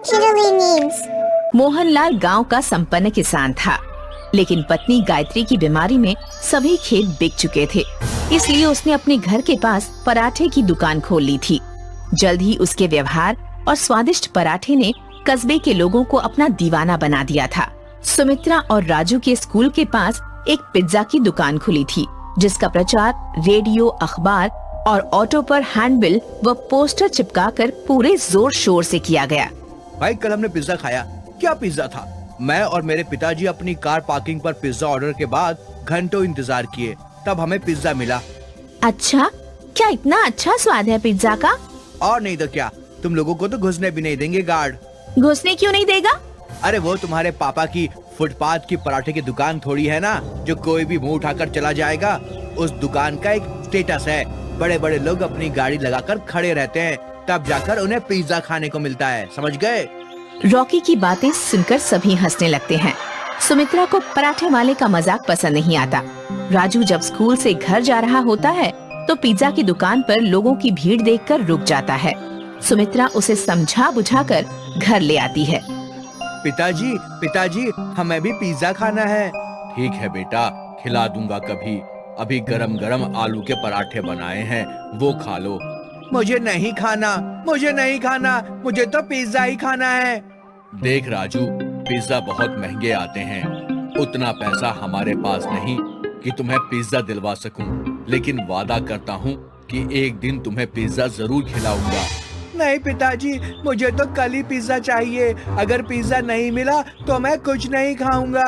Chidali means Mohanlal गांव का संपन्न किसान था, लेकिन पत्नी गायत्री की बीमारी में सभी खेत बिक चुके थे। इसलिए उसने अपने घर के पास पराठे की दुकान खोल ली थी। जल्द ही उसके व्यवहार और स्वादिष्ट पराठे ने कस्बे के लोगों को अपना दीवाना बना दिया था। सुमित्रा और राजू के स्कूल के पास एक पिज्जा की दुकान खुली थी, जिसका प्रचार रेडियो, अखबार और ऑटो पर हैंडबिल व पोस्टर चिपकाकर पूरे जोर शोर से किया गया। भाई कल हमने पिज्जा खाया। क्या पिज्जा था? मैं और मेरे पिताजी अपनी कार पार्किंग पर पिज्जा ऑर्डर के बाद घंटों इंतजार किए, तब हमें पिज्जा मिला। अच्छा, क्या इतना अच्छा स्वाद है पिज्जा का? और नहीं तो क्या, तुम लोगों को तो घुसने भी नहीं देंगे गार्ड। घुसने क्यों नहीं देगा? अरे वो तुम्हारे पापा की फुटपाथ की पराठे की दुकान थोड़ी है ना, जो कोई भी मुंह उठाकर चला जाएगा। उस दुकान का एक स्टेटस है, बड़े बड़े लोग अपनी गाड़ी लगाकर खड़े रहते हैं, तब जाकर उन्हें पिज्जा खाने को मिलता है, समझ गए? रॉकी की बातें सुनकर सभी हंसने लगते हैं। सुमित्रा को पराठे वाले का मजाक पसंद नहीं आता। राजू जब स्कूल से घर जा रहा होता है तो पिज्जा की दुकान पर लोगों की भीड़ देखकर रुक जाता है। सुमित्रा उसे समझा बुझाकर घर ले आती है। पिताजी, पिताजी, हमें भी पिज्जा खाना है। ठीक है बेटा, खिला दूंगा कभी। अभी गरम गरम आलू के पराठे बनाए हैं, वो खा लो। मुझे नहीं खाना, मुझे नहीं खाना, मुझे तो पिज्जा ही खाना है। देख राजू, पिज्जा बहुत महंगे आते हैं, उतना पैसा हमारे पास नहीं कि तुम्हें पिज्जा दिलवा सकूं, लेकिन वादा करता हूं कि एक दिन तुम्हें पिज्जा जरूर खिलाऊंगा। नहीं पिताजी, मुझे तो कल ही पिज्जा चाहिए। अगर पिज्जा नहीं मिला तो मैं कुछ नहीं खाऊंगा।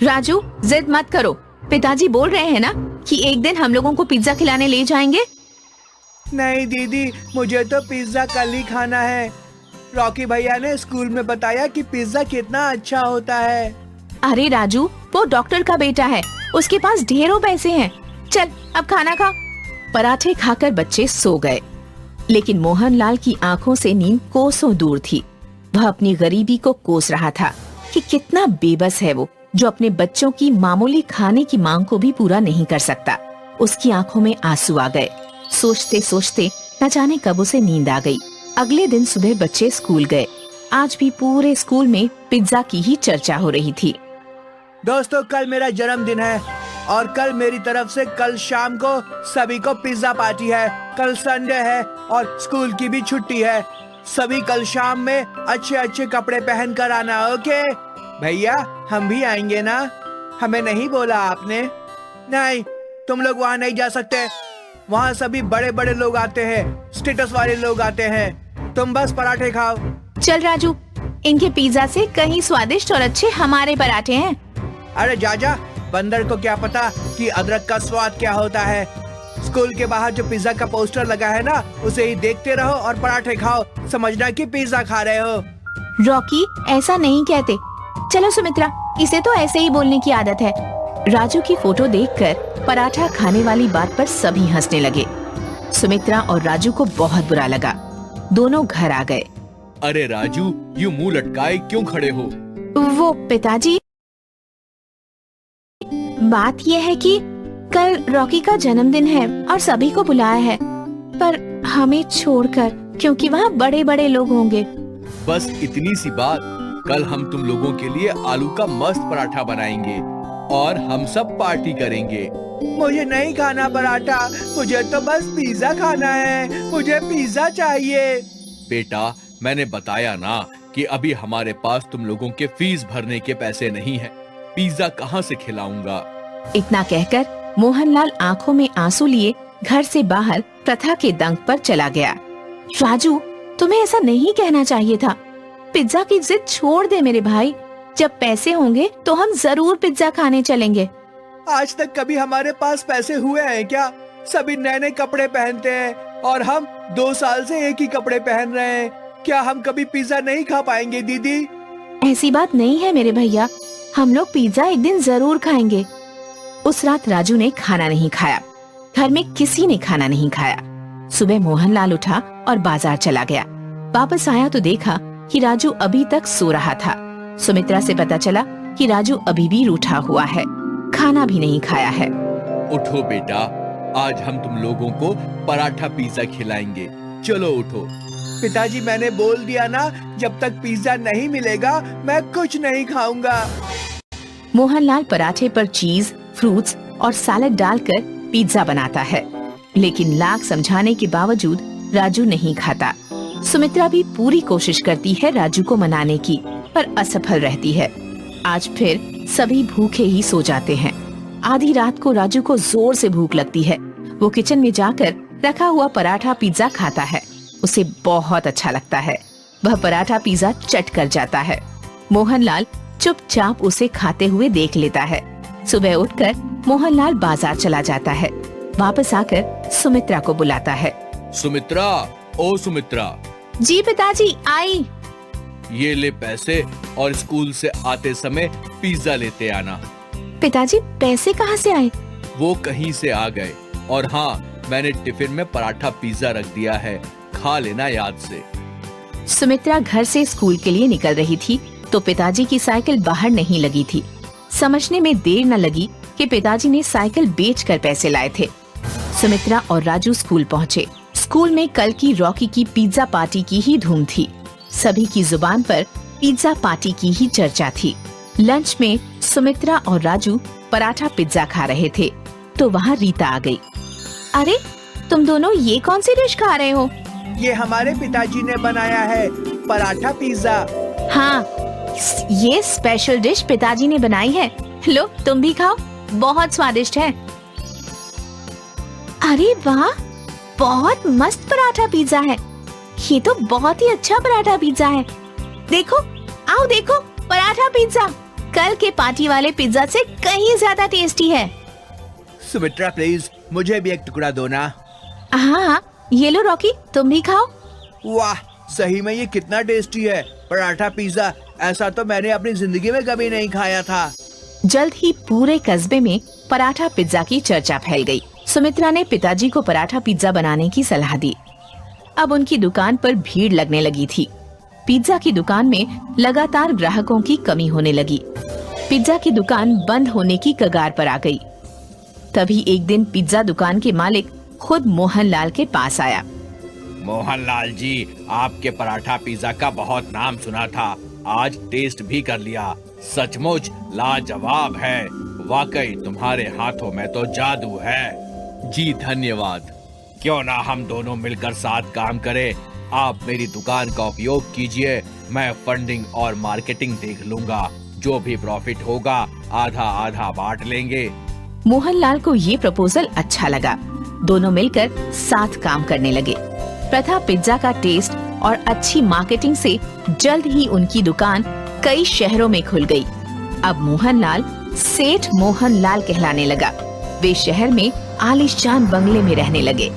राजू, जिद मत करो। पिताजी बोल रहे हैं ना कि एक दिन हम लोगों को पिज्जा खिलाने ले जाएंगे। नहीं दीदी, मुझे तो पिज्जा कल ही खाना है। रॉकी भैया ने स्कूल में बताया कि पिज्जा कितना अच्छा होता है। अरे राजू, वो डॉक्टर का बेटा है, उसके पास ढेरों पैसे हैं। चल अब खाना खा। पराठे खाकर बच्चे सो गए, लेकिन मोहनलाल की आंखों से नींद कोसों दूर थी। वह अपनी गरीबी को कोस रहा था कि कितना बेबस है वो, जो अपने बच्चों की मामूली खाने की मांग को भी पूरा नहीं कर सकता। उसकी आंखों में आंसू आ गए। सोचते सोचते न जाने कब उसे नींद आ गई। अगले दिन सुबह बच्चे स्कूल गए। आज भी पूरे स्कूल में पिज्जा की ही चर्चा हो रही थी। दोस्तों, कल मेरा जन्मदिन है और कल मेरी तरफ से कल शाम को सभी को पिज्जा पार्टी है। कल संडे है और स्कूल की भी छुट्टी है। सभी कल शाम में अच्छे अच्छे कपड़े पहन कर आना, ओके? भैया, हम भी आएंगे ना? हमें नहीं बोला आपने? नहीं, तुम लोग वहाँ नहीं जा सकते। वहाँ सभी बड़े बड़े लोग आते हैं, स्टेटस वाले लोग आते हैं। तुम बस पराठे खाओ। चल राजू, इनके पिज्जा से कहीं स्वादिष्ट और अच्छे हमारे पराठे हैं। अरे जा, बंदर को क्या पता कि अदरक का स्वाद क्या होता है। स्कूल के बाहर जो पिज्जा का पोस्टर लगा है ना, उसे ही देखते रहो और पराठे खाओ, समझना कि पिज्जा खा रहे हो। रॉकी, ऐसा नहीं कहते। चलो सुमित्रा, इसे तो ऐसे ही बोलने की आदत है। राजू की फोटो देखकर पराठा खाने वाली बात पर सभी हंसने लगे। सुमित्रा और राजू को बहुत बुरा लगा। दोनों घर आ गए। अरे राजू, यूं मुंह लटकाए क्यों खड़े हो? वो पिताजी, बात यह है कि कल रॉकी का जन्मदिन है और सभी को बुलाया है, पर हमें छोड़कर, क्योंकि वहाँ बड़े बड़े लोग होंगे। बस इतनी सी बात। कल हम तुम लोगों के लिए आलू का मस्त पराठा बनाएंगे और हम सब पार्टी करेंगे। मुझे नहीं खाना पराठा, मुझे तो बस पिज्जा खाना है। मुझे पिज्जा चाहिए। बेटा, मैंने बताया ना कि अभी हमारे पास तुम लोगों के फीस भरने के पैसे नहीं हैं। पिज्जा कहाँ से खिलाऊंगा? इतना कहकर मोहनलाल आंखों में आंसू लिए घर से बाहर प्रथा के दंग पर चला गया। राजू, तुम्हें ऐसा नहीं कहना चाहिए था। पिज्जा की जिद छोड़ दे मेरे भाई। जब पैसे होंगे तो हम जरूर पिज्जा खाने चलेंगे। आज तक कभी हमारे पास पैसे हुए हैं क्या? सभी नए नए कपड़े पहनते हैं और हम 2 साल से एक ही कपड़े पहन रहे हैं। क्या हम कभी पिज्जा नहीं खा पाएंगे दीदी? ऐसी बात नहीं है मेरे भैया, हम लोग पिज्जा एक दिन जरूर खाएंगे। उस रात राजू ने खाना नहीं खाया। घर में किसी ने खाना नहीं खाया। सुबह मोहनलाल उठा और बाजार चला गया। वापस आया तो देखा कि राजू अभी तक सो रहा था। सुमित्रा से पता चला कि राजू अभी भी रूठा हुआ है, खाना भी नहीं खाया है। उठो बेटा, आज हम तुम लोगों को पराठा पिज्जा खिलाएंगे। चलो उठो। पिताजी मैंने बोल दिया ना, जब तक पिज्जा नहीं मिलेगा मैं कुछ नहीं खाऊंगा। मोहनलाल पराठे पर चीज, फ्रूट्स और सैलेड डालकर पिज्जा बनाता है, लेकिन लाख समझाने के बावजूद राजू नहीं खाता। सुमित्रा भी पूरी कोशिश करती है राजू को मनाने की, पर असफल रहती है। आज फिर सभी भूखे ही सो जाते हैं। आधी रात को राजू को जोर से भूख लगती है। वो किचन में जाकर रखा हुआ पराठा पिज्जा खाता है। उसे बहुत अच्छा लगता है। वह पराठा पिज्जा चट कर जाता है। मोहनलाल चुपचाप उसे खाते हुए देख लेता है। सुबह उठकर मोहनलाल बाजार चला जाता है। वापस आकर सुमित्रा को बुलाता है। सुमित्रा, ओ सुमित्रा। जी पिताजी, आई। ये ले पैसे और स्कूल से आते समय पिज्जा लेते आना। पिताजी, पैसे कहाँ से आए? वो कहीं से आ गए। और हाँ, मैंने टिफिन में पराठा पिज्जा रख दिया है, खा लेना याद से। सुमित्रा घर से स्कूल के लिए निकल रही थी तो पिताजी की साइकिल बाहर नहीं लगी थी। समझने में देर न लगी कि पिताजी ने साइकिल बेचकर पैसे लाए थे। सुमित्रा और राजू स्कूल पहुँचे। स्कूल में कल की रॉकी की पिज्जा पार्टी की ही धूम थी। सभी की जुबान पर पिज्जा पार्टी की ही चर्चा थी। लंच में सुमित्रा और राजू पराठा पिज्जा खा रहे थे तो वहाँ रीता आ गई। अरे, तुम दोनों ये कौन सी डिश खा रहे हो? ये हमारे पिताजी ने बनाया है, पराठा पिज्जा। हाँ, ये स्पेशल डिश पिताजी ने बनाई है। लो, तुम भी खाओ, बहुत स्वादिष्ट है। अरे वाह, बहुत मस्त पराठा पिज्जा है। ये तो बहुत ही अच्छा पराठा पिज्जा है। देखो, आओ देखो, पराठा पिज्जा कल के पार्टी वाले पिज्जा से कहीं ज्यादा टेस्टी है। सुमित्रा प्लीज, मुझे भी एक टुकड़ा दो ना। हाँ, ये लो रॉकी, तुम भी खाओ। वाह, सही में ये कितना टेस्टी है पराठा पिज्जा। ऐसा तो मैंने अपनी जिंदगी में कभी नहीं खाया था। जल्द ही पूरे कस्बे में पराठा पिज्जा की चर्चा फैल गई। सुमित्रा ने पिताजी को पराठा पिज्जा बनाने की सलाह दी। अब उनकी दुकान पर भीड़ लगने लगी थी। पिज्जा की दुकान में लगातार ग्राहकों की कमी होने लगी। पिज्जा की दुकान बंद होने की कगार पर आ गई। तभी एक दिन पिज्जा दुकान के मालिक खुद मोहनलाल के पास आया। मोहनलाल जी, आपके पराठा पिज्जा का बहुत नाम सुना था, आज टेस्ट भी कर लिया। सचमुच लाजवाब है। वाकई तुम्हारे हाथों में तो जादू है। जी धन्यवाद। क्यों ना हम दोनों मिलकर साथ काम करें। आप मेरी दुकान का उपयोग कीजिए, मैं फंडिंग और मार्केटिंग देख लूंगा। जो भी प्रॉफिट होगा आधा आधा बांट लेंगे। मोहनलाल को ये प्रपोजल अच्छा लगा। दोनों मिलकर साथ काम करने लगे। प्रथा पिज्जा का टेस्ट और अच्छी मार्केटिंग से जल्द ही उनकी दुकान कई शहरों में खुल गई। अब मोहनलाल सेठ मोहनलाल कहलाने लगा। वे शहर में आलीशान बंगले में रहने लगे।